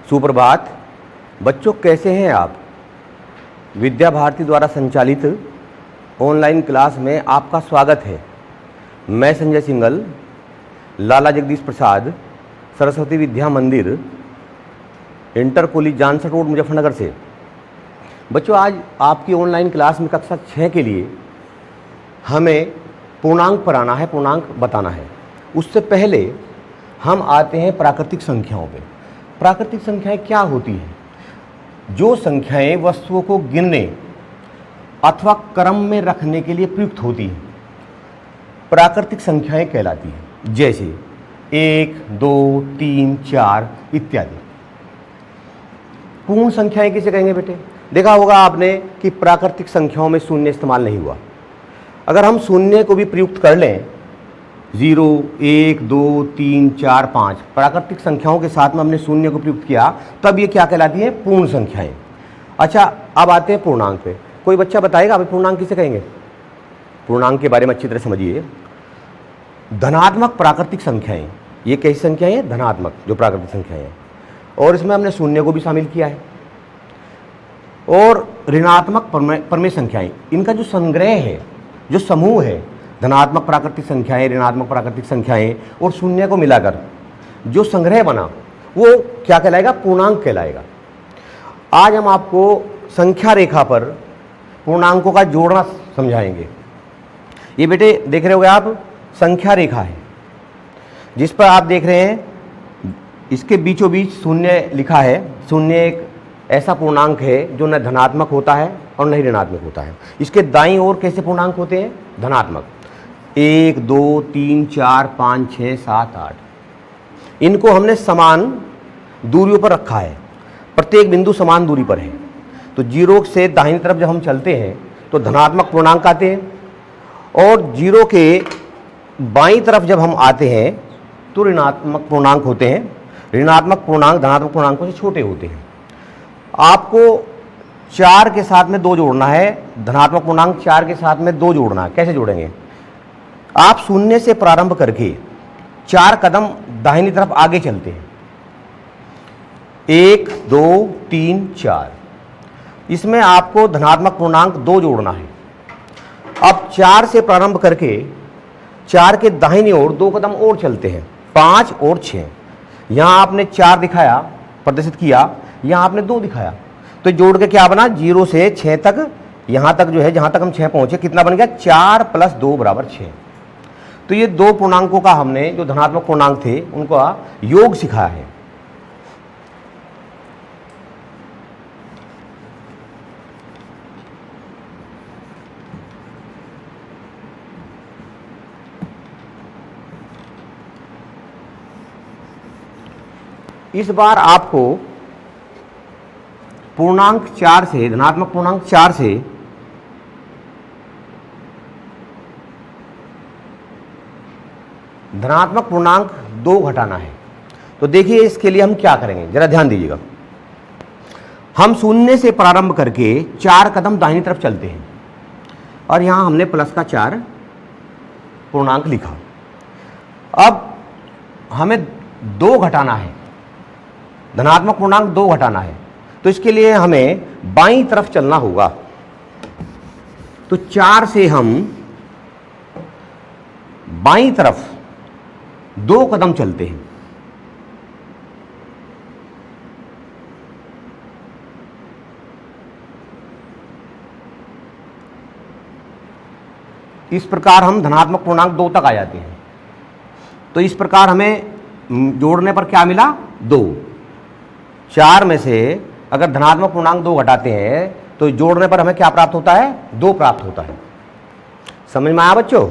सुप्रभात बच्चों, कैसे हैं आप। विद्या भारती द्वारा संचालित ऑनलाइन क्लास में आपका स्वागत है। मैं संजय सिंगल, लाला जगदीश प्रसाद, सरस्वती विद्या मंदिर, inter college Jansath road, Muzaffarnagar से। बच्चों, आज आपकी ऑनलाइन क्लास में कक्षा 6 के लिए हमें पूर्णांक पढ़ाना है, पूर्णांक बताना है। उससे पहले हम आते हैं प्राकृतिक संख्याओं पे। प्राकृतिक संख्याएं क्या होती हैं? जो संख्याएं वस्तुओं को गिनने अथवा क्रम में रखने के लिए प्रयुक्त होती हैं, प्राकृतिक संख्याएं कहलाती हैं। जैसे 1, 2, 3, 4 इत्यादि। पूर्ण संख्याएं किसे कहेंगे बेटे? देखा होगा आपने कि प्राकृतिक संख्याओं में शून्य इस्तेमाल नहीं हुआ। अगर हम शून्य को भी प्रयुक्त कर लें, 0, 1, 2, 3, 4, 5 प्राकृतिक संख्याओं के साथ में हमने शून्य को प्रयुक्त किया, तब ये क्या कहलाती है? पूर्ण संख्याएं। अच्छा, अब आते हैं पूर्णांक पे। कोई बच्चा बताएगा अभी पूर्णांक किसे कहेंगे? पूर्णांक के बारे में अच्छी तरह समझिए। धनात्मक प्राकृतिक संख्याएं, ये कैसी संख्याएं हैं? धनात्मक जो प्राकृतिक संख्याएं हैं, और इसमें हमने शून्य को भी शामिल किया है। और ऋणात्मक परमेय संख्याएं, इनका जो संग्रह है, जो समूह है, धनात्मक प्राकृतिक संख्याएं, ऋणात्मक प्राकृतिक संख्याएं और शून्य को मिलाकर जो संग्रह बना, वो क्या कहलाएगा? पूर्णांक कहलाएगा। आज हम आपको संख्या रेखा पर पूर्णांकों का जोड़ना समझाएंगे। ये बेटे देख रहे होगे आप, संख्या रेखा है जिस पर आप देख रहे हैं, इसके बीचों बीच शून्य लिखा है। शून्य एक ऐसा पूर्णांक है जो न धनात्मक होता है और न ही ऋणात्मक होता है। इसके दाईं ओर कैसे पूर्णांक होते हैं? धनात्मक। 1, 2, 3, 4, 5, 6, 7, 8। इनको हमने समान दूरियों पर रखा है, प्रत्येक बिंदु समान दूरी पर है। तो 0 से दाहिनी तरफ जब हम चलते हैं तो धनात्मक पूर्णांक आते हैं, और 0 के बाईं तरफ जब हम आते हैं तो ऋणात्मक पूर्णांक होते हैं। ऋणात्मक पूर्णांक धनात्मक पूर्णांकों से छोटे होते हैं। आपको 4 के साथ में 2 जोड़ना है। धनात्मक पूर्णांक 4 के साथ में 2 जोड़ना है। कैसे जोड़ेंगे? आप शून्य से प्रारंभ करके 4 कदम दाहिनी तरफ आगे चलते हैं। 1, 2, 3, 4। इसमें आपको धनात्मक पूर्णांक 2 जोड़ना है। अब 4 से प्रारंभ करके 4 के दाहिनी ओर 2 कदम और चलते हैं, 5 और 6। यहां आपने 4 दिखाया, प्रदर्शित किया, यहां आपने 2 दिखाया, तो जोड़ के क्या बना? 0 से 6 तक, यहां तक जो है, जहां तक हम 6 पहुंचे, कितना बन गया? 4 + 2 = 6। तो ये 2 पूर्णांकों का हमने, जो धनात्मक पूर्णांक थे, उनका योग सिखाया है। इस बार आपको पूर्णांक 4 से, धनात्मक पूर्णांक 4 से धनात्मक पूर्णांक 2 घटाना है। तो देखिए इसके लिए हम क्या करेंगे, जरा ध्यान दीजिएगा। हम शून्य से प्रारंभ करके 4 कदम दाहिनी तरफ चलते हैं, और यहां हमने प्लस का 4 पूर्णांक लिखा। अब हमें 2 घटाना है, धनात्मक पूर्णांक 2 घटाना है। तो इसके लिए हमें बाईं तरफ चलना होगा। तो 4 से हम बाईं तरफ 2 कदम चलते हैं। इस प्रकार हम धनात्मक पूर्णांक 2 तक आ जाते हैं। तो इस प्रकार हमें जोड़ने पर क्या मिला? 2। 4 में से अगर धनात्मक पूर्णांक 2 घटाते हैं तो जोड़ने पर हमें क्या प्राप्त होता है? 2 प्राप्त होता है। समझ में आया बच्चों?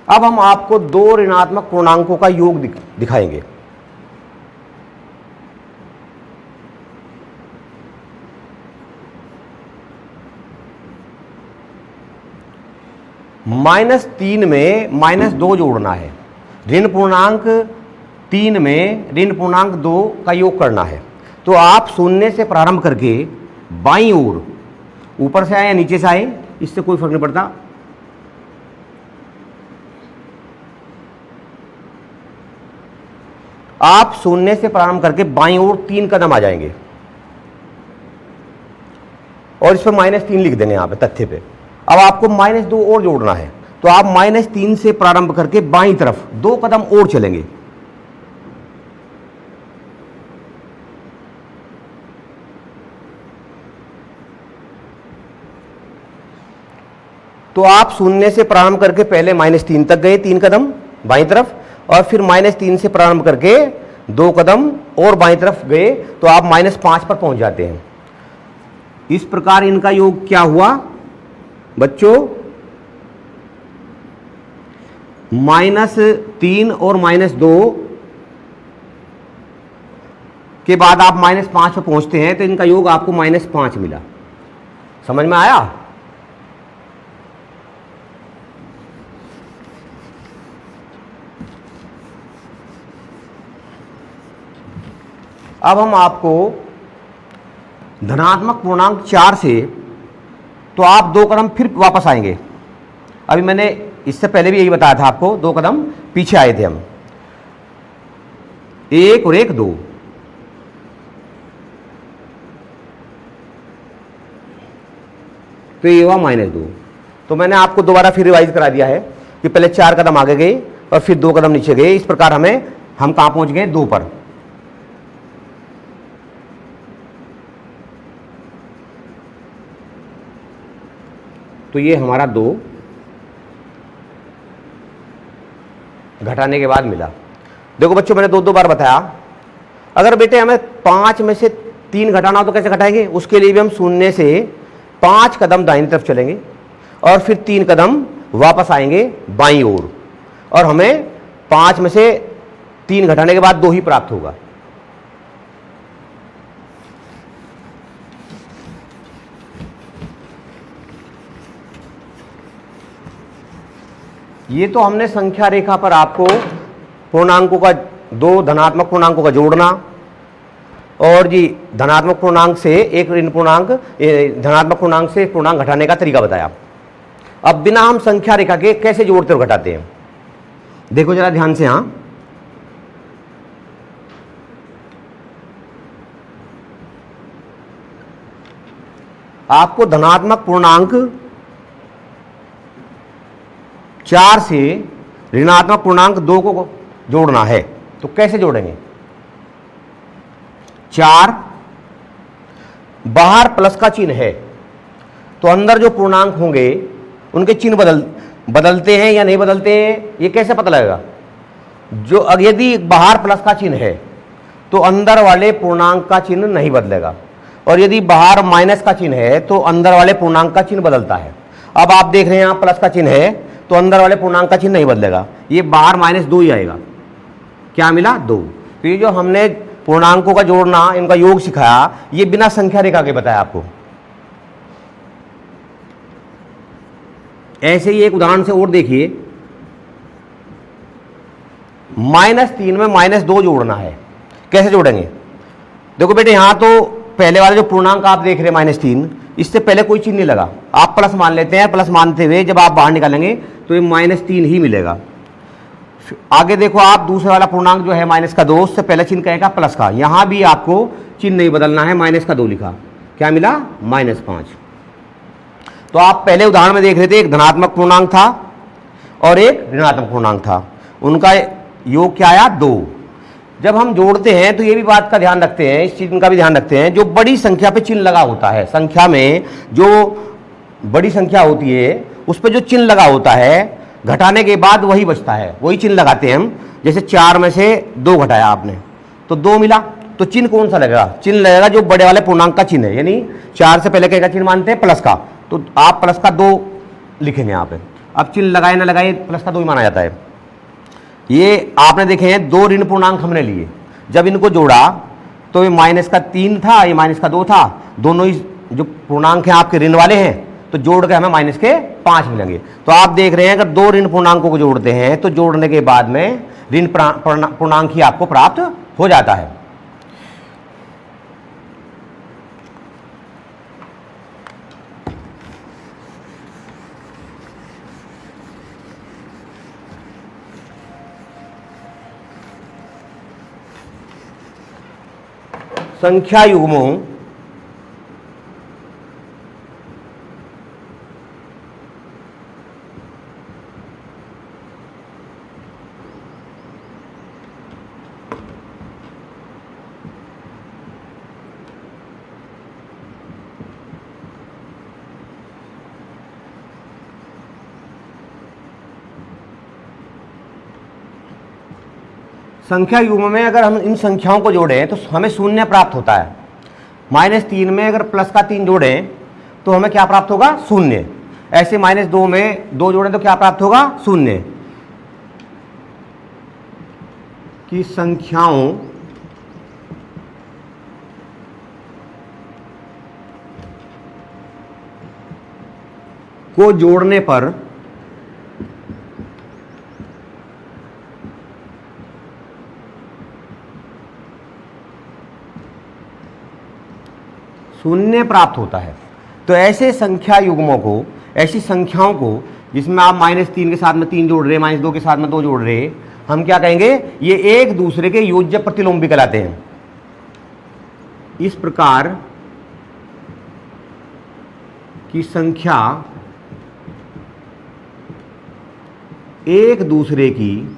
अब हम आपको 2 ऋणात्मक पूर्णांकों का योग दिखाएंगे। -3 में -2 जोड़ना है। ऋण पूर्णांक 3 में ऋण पूर्णांक 2 का योग करना है। तो आप शून्य से प्रारंभ करके बाईं ओर, ऊपर से आए या नीचे से आए इससे कोई फर्क नहीं पड़ता। आप शून्य से प्रारंभ करके बाईं ओर 3 कदम आ जाएंगे और इस पर -3 लिख देंगे यहां पे तथ्य पे। अब आपको -2 और जोड़ना है, तो आप -3 से प्रारंभ करके बाईं तरफ 2 कदम और चलेंगे। तो आप शून्य से प्रारंभ करके पहले -3 तक गए 3 कदम बाईं तरफ, और फिर -3 से प्रारंभ करके 2 कदम और बाईं तरफ गए, तो आप -5 पर पहुंच जाते हैं। इस प्रकार इनका योग क्या हुआ बच्चों? -3 और -2 के बाद आप -5 पर पहुंचते हैं, तो इनका योग आपको -5 मिला। समझ में आया? अब हम आपको धनात्मक पूर्णांक 4 से, तो आप 2 कदम फिर वापस आएंगे। अभी मैंने इससे पहले भी यही बताया था आपको, 2 कदम पीछे आए थे हम, 1 और 1 2। तो ये हुआ -2। तो मैंने आपको दोबारा फिर रिवाइज करा दिया है कि पहले 4 कदम आगे गए और फिर 2 कदम नीचे गए। इस प्रकार हम कहां पहुंच गए? 2 पर। तो ये हमारा 2 घटाने के बाद मिला। देखो बच्चों, मैंने 2 बार बताया। अगर बेटे हमें 5 में से 3 घटाना हो तो कैसे घटाएंगे? उसके लिए भी हम शून्य से 5 कदम दाहिनी तरफ चलेंगे और फिर 3 कदम वापस आएंगे बाईं ओर, और हमें 5 में से 3 घटाने के बाद 2 ही प्राप्त होगा। ये तो हमने संख्या रेखा पर आपको पूर्णांकों का, 2 धनात्मक पूर्णांकों का जोड़ना, और जी धनात्मक पूर्णांक से एक ऋण पूर्णांक, धनात्मक पूर्णांक से पूर्णांक घटाने का तरीका बताया। अब बिना हम संख्या रेखा के कैसे जोड़ते और घटाते हैं, देखो जरा ध्यान से। यहां आपको धनात्मक पूर्णांक 4 से ऋणात्मक पूर्णांक 2 को जोड़ना है। तो कैसे जोड़ेंगे? 4 बाहर प्लस का चिन्ह है, तो अंदर जो पूर्णांक होंगे उनके चिन्ह बदलते हैं या नहीं बदलते हैं, ये कैसे पता लगेगा? जो यदि बाहर प्लस का चिन्ह है तो अंदर वाले पूर्णांक का चिन्ह नहीं बदलेगा, और यदि बाहर माइनस का चिन्ह है तो अंदर वाले पूर्णांक का चिन्ह बदलता है। अब आप देख रहे हैं यहां प्लस का चिन्ह है तो अंदर वाले पूर्णांक का चिन्ह नहीं बदलेगा, ये बाहर -2 ही आएगा। क्या मिला? 2। तो ये जो हमने पूर्णांकों का जोड़ना, इनका योग सिखाया, ये बिना संख्या रेखा के बताया आपको। ऐसे ही एक उदाहरण से और देखिए, -3 में -2 जोड़ना है। कैसे जोड़ेंगे? देखो बेटे, यहां तो पहले वाला जो पूर्णांक आप देख रहे हैं -3, इससे पहले कोई चिन्ह नहीं लगा, आप प्लस मान लेते हैं। प्लस मानते हुए जब आप बाहर निकालेंगे तो ये -3 ही मिलेगा। आगे देखो, आप दूसरे वाला पूर्णांक जो है -2, उससे पहले चिन्ह कहेगा प्लस का, यहां भी आपको चिन्ह नहीं बदलना है, -2 लिखा। क्या मिला? -5। तो आप पहले उदाहरण में देख रहे थे, एक धनात्मक पूर्णांक था और एक ऋणात्मक पूर्णांक था, उनका योग क्या आया? 2। जब हम जोड़ते हैं तो ये भी बात का ध्यान रखते हैं, इस चीज का भी ध्यान रखते हैं, जो बड़ी संख्या पे चिन्ह लगा होता है, संख्या में जो बड़ी संख्या होती है उस पर जो चिन्ह लगा होता है, घटाने के बाद वही बचता है, वही चिन्ह लगाते हैं हम। जैसे 4 में से 2 घटाया आपने तो 2 मिला, तो चिन्ह कौन सा लगेगा? चिन्ह लगेगा जो बड़े वाले पूर्णांक का चिन्ह है, यानी 4 से पहले क्या चिन्ह मानते हैं? प्लस का, तो आप प्लस का 2 लिखेंगे यहाँ पे। अब चिन्ह लगाए ना लगाए प्लस का 2 ही माना जाता है। ये आपने देखे हैं 2 ऋण पूर्णांक हमने लिए, जब इनको जोड़ा तो ये -3 था, ये -2 था, दोनों ही जो पूर्णांक हैं आपके ऋण वाले हैं, तो जोड़ के हमें -5 मिलेंगे। तो आप देख रहे हैं अगर 2 ऋण पूर्णांकों को जोड़ते हैं तो जोड़ने के बाद में ऋण पूर्णांक ही आपको प्राप्त हो जाता है। संख्या युग्मों संख्या युग्म में अगर हम इन संख्याओं को जोड़ें तो हमें शून्य प्राप्त होता है। -3 में अगर प्लस का 3 जोड़ें तो हमें क्या प्राप्त होगा? शून्य। ऐसे -2 में 2 जोड़ें तो क्या प्राप्त होगा? शून्य। कि संख्याओं को जोड़ने पर शून्य प्राप्त होता है। तो ऐसे संख्या युग्मों को, ऐसी संख्याओं को जिसमें आप -3 के साथ में 3 जोड़ रहे, -2 के साथ में 2 जोड़ रहे, हम क्या कहेंगे? ये एक दूसरे के योज्य प्रतिलोम भी कहलाते हैं। इस प्रकार की संख्या एक दूसरे की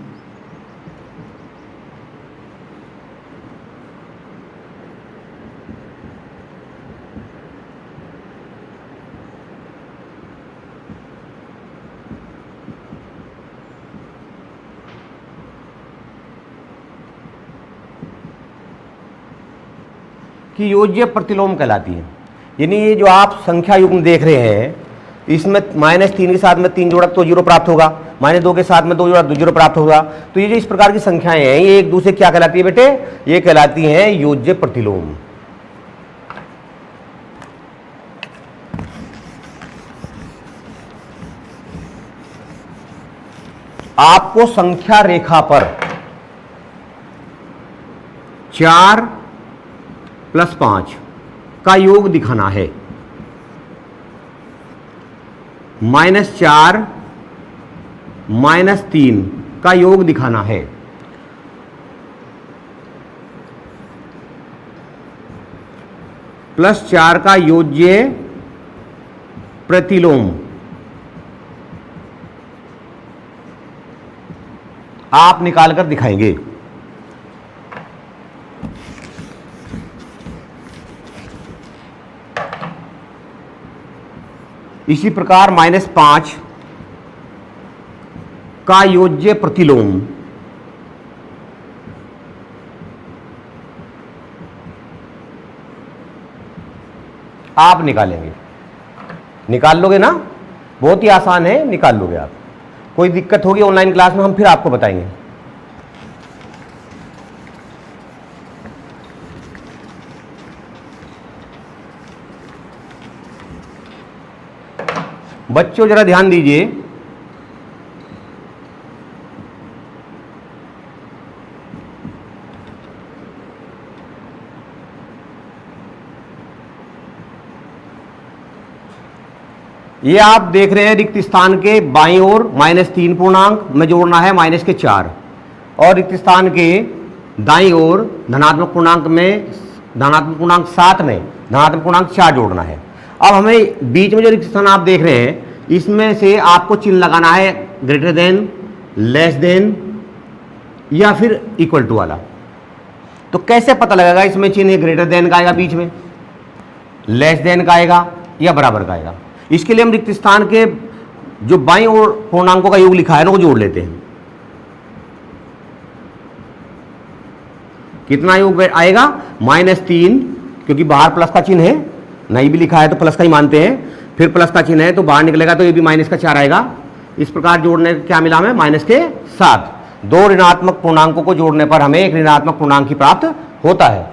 की योज्य प्रतिलोम कहलाती है। यानी ये जो आप संख्या युग्म देख रहे हैं, इसमें -3 के साथ में 3 जोड़ा तो 0 प्राप्त होगा, -2 के साथ में 2 जोड़ा तो 0 प्राप्त होगा। तो ये जो इस प्रकार की संख्याएं हैं, ये एक दूसरे क्या कहलाती है बेटे? ये कहलाती हैं योज्य प्रतिलोम। आपको संख्या रेखा पर 4 + 5 का योग दिखाना है। -4 -3 का योग दिखाना है। +4 का योज्य प्रतिलोम आप निकालकर दिखाएंगे। इसी प्रकार -5 का योज्य प्रतिलोम आप निकालेंगे। निकाल लोगे ना? बहुत ही आसान है, निकाल लोगे आप। कोई दिक्कत होगी ऑनलाइन क्लास में हम फिर आपको बताएंगे। बच्चों जरा ध्यान दीजिए, ये आप देख रहे हैं रिक्त स्थान के बाईं ओर -3 पूर्णांक में जोड़ना है -4, और रिक्त स्थान के दाईं ओर धनात्मक पूर्णांक में धनात्मक पूर्णांक 7 में धनात्मक पूर्णांक 4 जोड़ना है। अब हमें बीच में जो रिक्त स्थान आप देख रहे हैं, इसमें से आपको चिन्ह लगाना है ग्रेटर देन, लेस देन या फिर इक्वल टू वाला। तो कैसे पता लगेगा इसमें चिन्ह ग्रेटर देन का आएगा, बीच में लेस देन का आएगा या बराबर का आएगा? इसके लिए हम रिक्त स्थान के जो बाईं ओर पूर्णांकों का योग लिखा है ना, वो जोड़ लेते हैं। कितना योग आएगा? -3, क्योंकि बाहर प्लस का चिन्ह है, नहीं भी लिखा है तो प्लस का ही मानते हैं, फिर प्लस का चिन्ह है तो बाहर निकलेगा तो ये भी -4 आएगा। इस प्रकार जोड़ने क्या मिला हमें? -7। दो ऋणात्मक पूर्णांकों को जोड़ने पर हमें एक ऋणात्मक पूर्णांक ही प्राप्त होता है।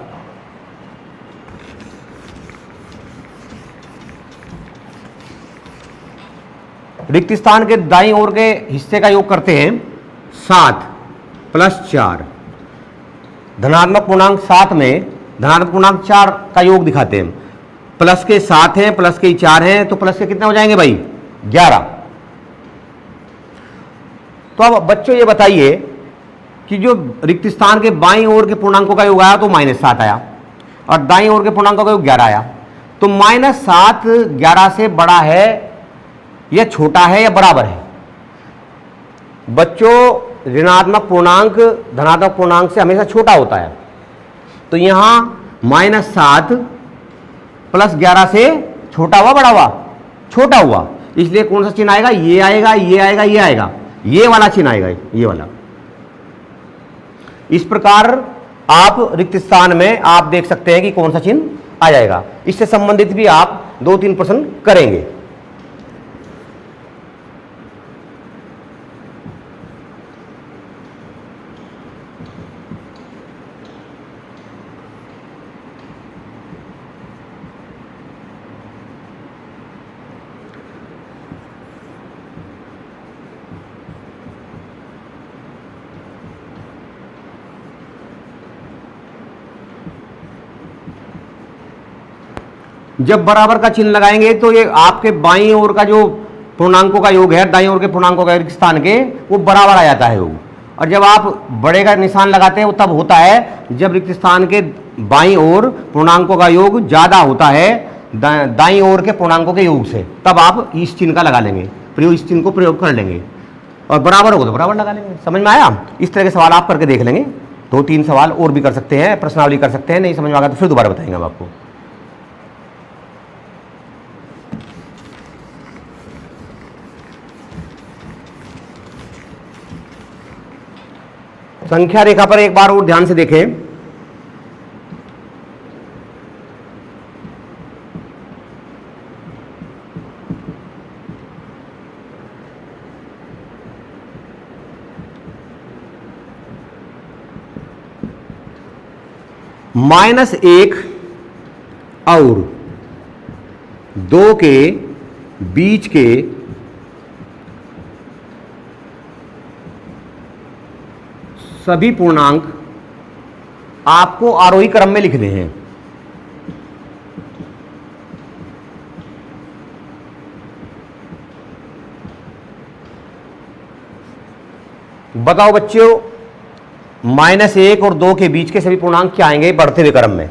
रिक्त स्थान के दाईं ओर के हिस्से का योग करते हैं 7 + 4। धनात्मक पूर्णांक 7 में धनात्मक पूर्णांक 4 का योग दिखाते हैं। प्लस के 7 हैं, प्लस के 4 हैं, तो प्लस के कितने हो जाएंगे भाई? 11। तो अब बच्चों ये बताइए कि जो रिक्त स्थान के बाईं ओर के पूर्णांकों का योग आया तो -7 आया, और दाईं ओर के पूर्णांकों का योग 11 आया। तो -7 11 से बड़ा है या छोटा है या बराबर है? बच्चों ऋणात्मक पूर्णांक धनात्मक पूर्णांक से हमेशा छोटा होता है, तो यहां -7 + 11 से छोटा हुआ बड़ा हुआ? छोटा हुआ, इसलिए कौन सा चिन्ह आएगा? ये आएगा, ये आएगा, ये आएगा, ये वाला चिन्ह आएगा, ये वाला। इस प्रकार आप रिक्त स्थान में आप देख सकते हैं कि कौन सा चिन्ह आ जाएगा। इससे संबंधित भी आप 2-3 प्रश्न करेंगे। जब बराबर का चिन्ह लगाएंगे तो ये आपके बाईं ओर का जो पूर्णांकों का योग है, दाईं ओर के पूर्णांकों का रिक्त स्थान के, वो बराबर आ जाता है योग। और जब आप बड़े का निशान लगाते हैं वो तब होता है जब रिक्त स्थान के बाईं ओर पूर्णांकों का योग ज्यादा होता है दाईं ओर के पूर्णांकों के योग से, तब आप इस चिन्ह का लगा लेंगे, इस चिन्ह को प्रयोग कर लेंगे। और बराबर होगा तो बराबर लगा लेंगे। समझ में आया? इस तरह के सवाल आप करके देख लेंगे। 2-3 सवाल और भी कर सकते हैं, प्रश्नावली कर सकते हैं। नहीं समझ में आ गया तो फिर दोबारा बताएंगे हम आपको। संख्या रेखा पर एक बार और ध्यान से देखें। -1 और 2 के बीच के सभी पूर्णांक आपको आरोही क्रम में लिखने हैं। बताओ बच्चों, -1 और 2 के बीच के सभी पूर्णांक क्या आएंगे बढ़ते हुए क्रम में?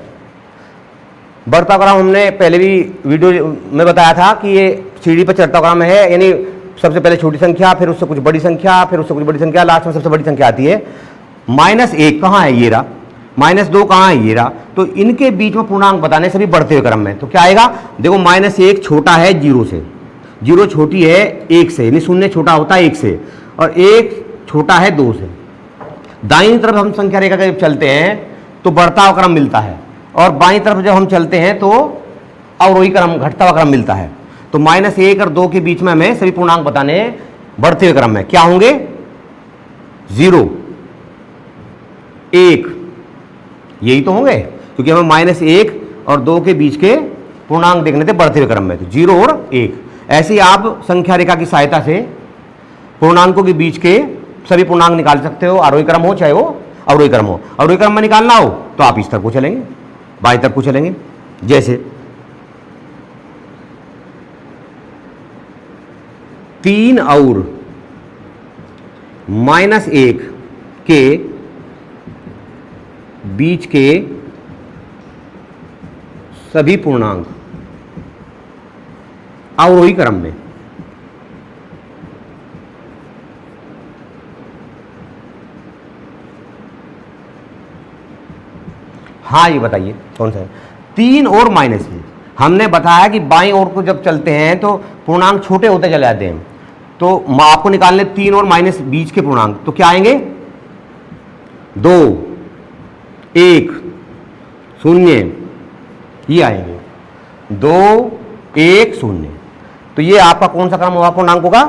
बढ़ता क्रम हमने पहले भी वीडियो में बताया था कि ये सीढ़ी पर चढ़ता क्रम है, यानी सबसे पहले छोटी संख्या, फिर उससे कुछ बड़ी संख्या, फिर उससे कुछ बड़ी संख्या, लास्ट में सबसे बड़ी संख्या आती है। -1 कहाँ है? ये रहा। -2 कहाँ है? ये रहा। तो इनके बीच में पूर्णांक बताने सभी बढ़ते हुए क्रम में, तो क्या आएगा? देखो, -1 छोटा है 0 से, 0 छोटी है 1 से, यानी 0 छोटा होता है 1 से, और 1 छोटा है 2 से। दाईं तरफ हम संख्या रेखा के जब चलते हैं तो बढ़ता हुआ क्रम मिलता है, और बाईं तरफ जब हम चलते हैं तो अवरोही क्रम, घटता हुआ क्रम मिलता है। तो -1 और 2 के बीच में हमें सभी पूर्णांक बताने बढ़ते हुए क्रम में क्या होंगे? 0, 1, यही तो होंगे, क्योंकि हमें -1 और 2 के बीच के पूर्णांक देखने थे बढ़ते हुए क्रम में, तो 0 और 1। ऐसे ही आप संख्या रेखा की सहायता से पूर्णांकों के बीच के सभी पूर्णांक निकाल सकते हो, आरोही क्रम हो चाहे वो अवरोही क्रम हो। अवरोही क्रम में निकालना हो तो आप इस तरफ को चलेंगे, बाईं तरफ को चलेंगे। जैसे 3 और -1 के बीच के सभी पूर्णांक अवरोही क्रम में। हाँ, ये बताइए कौन सा है? 3 और -1। हमने बताया कि बाईं ओर को जब चलते हैं तो पूर्णांक छोटे होते चले जाते हैं, तो आपको निकालने 3 और - बीच के पूर्णांक, तो क्या आएंगे? 2, 1, 0, ये आएंगे 2, 1, 0। तो ये आपका कौन सा क्रम हुआ पूर्णांकों का?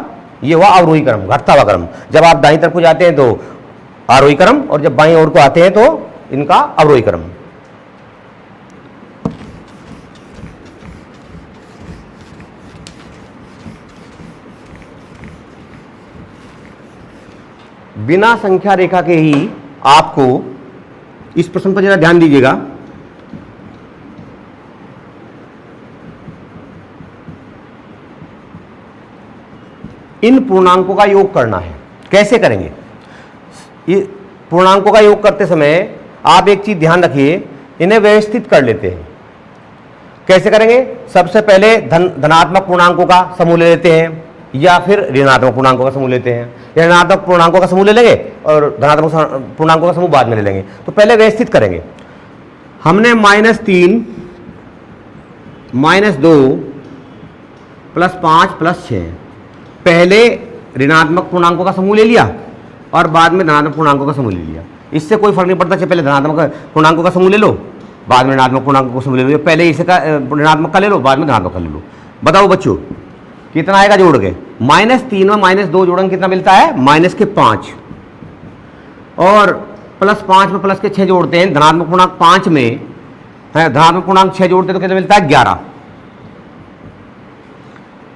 ये हुआ अवरोही क्रम, घटता हुआ क्रम। जब आप दाईं तरफ को जाते हैं तो आरोही क्रम, और जब बाईं ओर को आते हैं तो इनका अवरोही क्रम। बिना संख्या रेखा के ही आपको इस प्रश्न पर जरा ध्यान दीजिएगा। इन पूर्णांकों का योग करना है। कैसे करेंगे? ये पूर्णांकों का योग करते समय आप एक चीज ध्यान रखिए, इन्हें व्यवस्थित कर लेते हैं। कैसे करेंगे? सबसे पहले धनात्मक पूर्णांकों का समूह ले लेते हैं या फिर ऋणात्मक पूर्णांकों का समूह लेते हैं, या ऋणात्मक पूर्णांकों का समूह ले लेंगे और धनात्मक पूर्णांकों का समूह बाद में ले लेंगे। तो पहले व्यवस्थित करेंगे। हमने -3 -2 +5 +6 पहले ऋणात्मक पूर्णांकों का समूह ले लिया और बाद में धनात्मक पूर्णांकों का समूह ले लिया। इससे कोई फर्क नहीं पड़ता कि पहले धनात्मक पूर्णांकों का समूह ले लो, बाद में ऋणात्मक पूर्णांकों का समूह ले लो, पहले इसे का ऋणात्मक का ले लो, बाद में धनात्मक का ले लो। बताओ बच्चों कितना आएगा जोड़ के? -3 में -2 जोड़ेंगे कितना मिलता है? -5। और +5 में +6 जोड़ते हैं, धनात्मक पूर्णांक 5 में है, धनात्मक पूर्णांक 6 जोड़ते हैं तो कितना मिलता है? 11।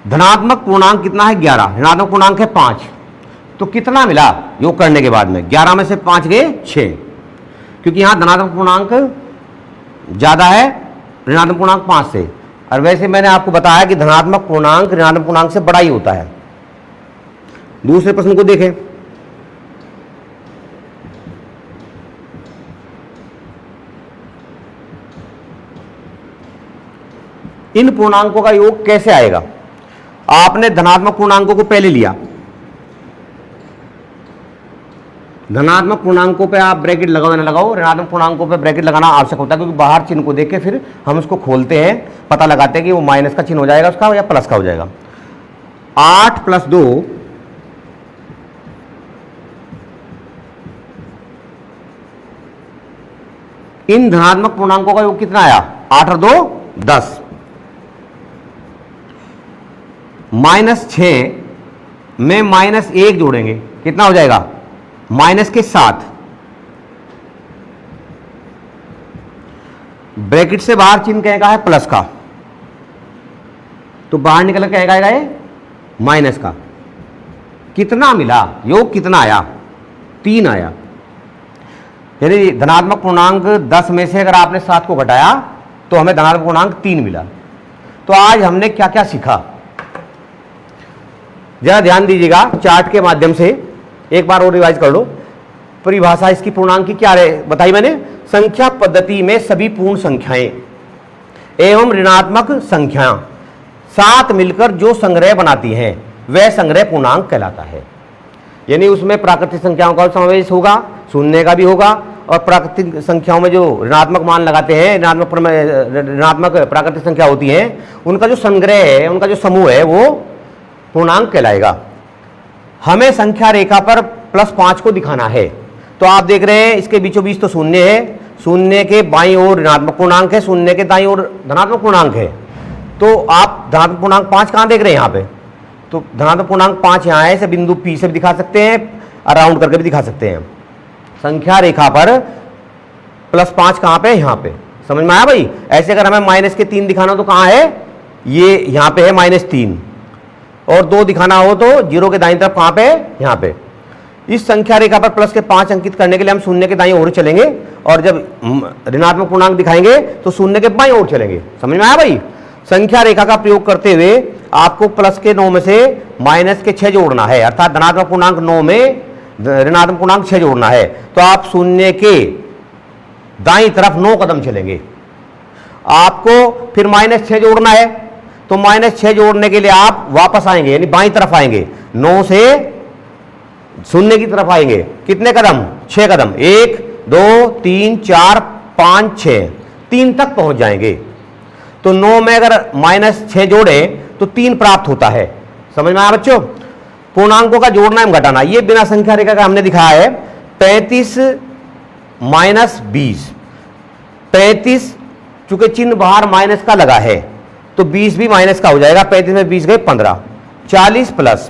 धनात्मक पूर्णांक कितना है? 11। ऋणात्मक पूर्णांक है 5। तो कितना मिला योग करने के बाद में? 11 में से 5 गए 6, क्योंकि यहां धनात्मक पूर्णांक ज्यादा है ऋणात्मक पूर्णांक 5 से। और वैसे मैंने आपको बताया कि धनात्मक पूर्णांक ऋणात्मक पूर्णांक से बड़ा ही होता है। दूसरे प्रश्न को देखें। इन पूर्णांकों का योग कैसे आएगा? आपने धनात्मक पूर्णांकों को पहले लिया, धनात्मक पूर्णांकों पे आप ब्रैकेट लगाओ या ना लगाओ, ऋणात्मक पूर्णांकों पे ब्रैकेट लगाना आवश्यक होता है, क्योंकि बाहर चिन्ह को देख के फिर हम उसको खोलते हैं, पता लगाते हैं कि वो माइनस का चिन्ह हो जाएगा उसका या प्लस का हो जाएगा। 8 + 2 इन धनात्मक पूर्णांकों का योग कितना आया? 8 और 2 10। -6 में -1 जोड़ेंगे कितना हो जाएगा? -7। ब्रैकेट से बाहर चिन्ह कहेगा है प्लस का, तो बाहर निकल के आएगा ये माइनस का। कितना मिला? योग कितना आया? 3 आया। यानी धनात्मक पूर्णांक 10 में से अगर आपने 7 को घटाया तो हमें धनात्मक पूर्णांक 3 मिला। तो आज हमने क्या क्या सीखा जरा ध्यान दीजिएगा, चार्ट के माध्यम से एक बार और रिवाइज कर लो। परिभाषा इसकी पूर्णांक की क्या बताई मैंने? संख्या पद्धति में सभी पूर्ण संख्याएं एवं ऋणात्मक संख्या साथ मिलकर जो संग्रह बनाती हैं वह संग्रह पूर्णांक कहलाता है। यानी उसमें प्राकृतिक संख्याओं का समावेश होगा, शून्य का भी होगा, और प्राकृतिक संख्याओं में जो ऋणात्मक मान लगाते हैं, ऋणात्मक प्राकृतिक संख्या होती हैं, उनका जो संग्रह है, उनका जो समूह है वो पूर्णांक कहलाएगा। हमें संख्या रेखा पर +5 को दिखाना है, तो आप देख रहे हैं इसके बीचों बीच तो शून्य है, शून्य के बाईं ओर ऋणात्मक पूर्णांक है, शून्य के दाईं ओर धनात्मक पूर्णांक है। तो आप धनात्मक पूर्णांक 5 कहाँ देख रहे हैं? यहाँ पे। तो धनात्मक पूर्णांक 5 यहाँ है, इसे बिंदु P से भी दिखा सकते हैं और राउंड करके भी दिखा सकते हैं। संख्या रेखा पर +5 कहाँ पे? यहाँ पे। समझ में आया भाई? ऐसे अगर हमें -3 दिखाना तो कहाँ है? ये यहाँ पे है -3, और 2 दिखाना हो तो 0 के दाईं तरफ कहाँ पे? यहाँ पे। इस संख्या रेखा पर प्लस के 5 अंकित करने के लिए हम शून्य के दाईं ओर चलेंगे, और जब ऋणात्मक पूर्णांक दिखाएंगे तो शून्य के बाईं ओर चलेंगे। समझ में आया भाई? संख्या रेखा का प्रयोग करते हुए आपको प्लस के 9 में से माइनस के 6 जोड़ना है, अर्थात धनात्मक पूर्णांक 9 में ऋणात्मक पूर्णांक 6 जोड़ना है। तो आप शून्य के दाईं तरफ 9 कदम चलेंगे। आपको फिर -6 जोड़ना है, तो -6 जोड़ने के लिए आप वापस आएंगे, यानी बाईं तरफ आएंगे, 9 से शून्य की तरफ आएंगे। कितने कदम? 6 कदम। 1 2 3 4 5 6, 3 तक पहुंच जाएंगे। तो 9 में अगर -6 जोड़े तो 3 प्राप्त होता है। समझ में आया बच्चों? पूर्णांकों का जोड़ना एवं घटाना, ये बिना संख्या रेखा का हमने दिखाया है। 35 - 20, 35 चूंकि चिन्ह बाहर माइनस का लगा है तो 20 भी माइनस का हो जाएगा। 35 में 20 गए 15। 40 प्लस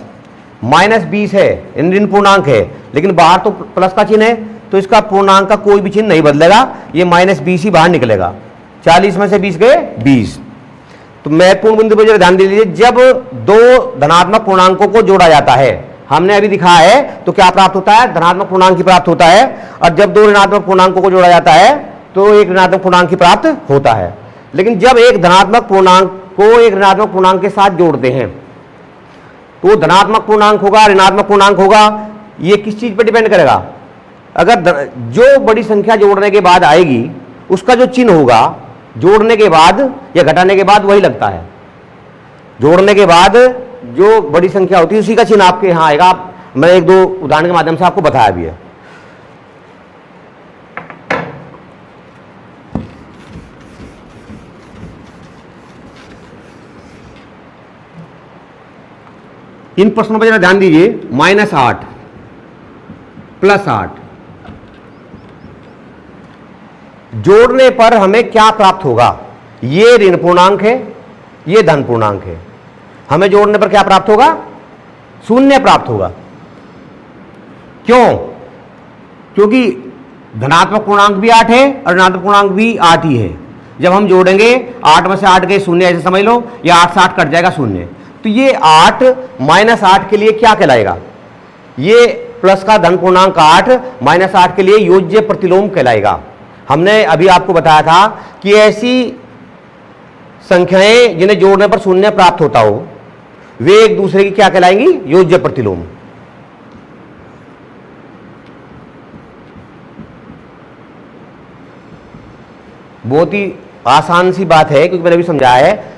-20 है, ऋण पूर्णांक है, लेकिन बाहर तो प्लस का चिन्ह है, तो इसका पूर्णांक का कोई भी चिन्ह नहीं बदलेगा, ये -20 ही बाहर निकलेगा। 40 में से 20 गए 20। तो महत्वपूर्ण बिंदु पर ध्यान दे लीजिए, जब 2 धनात्मक पूर्णांकों को जोड़ा जाता है, हमने अभी दिखाया है, तो क्या प्राप्त होता है? धनात्मक पूर्णांक ही प्राप्त होता है। और जब 2 ऋणात्मक पूर्णांकों को जोड़ा जाता है तो एक ऋणात्मक पूर्णांक ही प्राप्त होता है। लेकिन जब एक धनात्मक पूर्णांक को एक ऋणात्मक पूर्णांक के साथ जोड़ते हैं तो धनात्मक पूर्णांक होगा, ऋणात्मक पूर्णांक होगा, ये किस चीज पर डिपेंड करेगा? अगर जो बड़ी संख्या जोड़ने के बाद आएगी उसका जो चिन्ह होगा जोड़ने के बाद या घटाने के बाद वही लगता है। जोड़ने के बाद जो बड़ी संख्या होती है उसी का चिन्ह आपके यहां आएगा। मैं एक दो उदाहरण के माध्यम से आपको बताया भी है। इन प्रश्नों पर जरा ध्यान दीजिए। -8 +8 जोड़ने पर हमें क्या प्राप्त होगा? ये ऋण पूर्णांक है, ये धन पूर्णांक है। हमें जोड़ने पर क्या प्राप्त होगा? शून्य प्राप्त होगा। क्यों? क्योंकि धनात्मक पूर्णांक भी 8 है और ऋणात्मक पूर्णांक भी 8 ही है। जब हम जोड़ेंगे 8 में से 8 गए शून्य, ऐसे समझ लो, या 8 से 8 कट जाएगा शून्य। तो ये 8 -8 के लिए क्या कहलाएगा? ये प्लस का धन पूर्णांक 8 -8 के लिए योज्य प्रतिलोम कहलाएगा। हमने अभी आपको बताया था कि ऐसी संख्याएं जिन्हें जोड़ने पर शून्य प्राप्त होता हो वे एक दूसरे की क्या कहलाएंगी? योज्य प्रतिलोम। बहुत ही आसान सी बात है क्योंकि मैंने अभी समझाया है।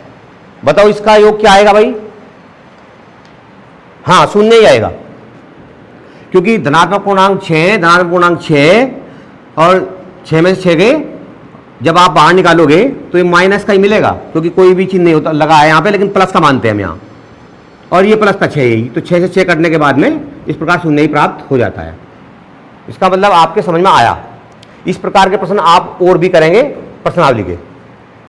बताओ इसका योग क्या आएगा भाई? हाँ, शून्य ही आएगा, क्योंकि धनात्मक पूर्णांक 6, धनात्मक पूर्णांक 6 और 6 में से 6 गए, जब आप बाहर निकालोगे तो ये माइनस का ही मिलेगा, क्योंकि कोई भी चिन्ह नहीं होता लगा है यहाँ पे, लेकिन प्लस का मानते हैं हम यहाँ, और ये प्लस का 6 यही, तो 6 से 6 कटने के बाद में इस प्रकार शून्य ही प्राप्त हो जाता है। इसका मतलब आपके समझ में आया। इस प्रकार के प्रश्न आप और भी करेंगे प्रश्नावली के।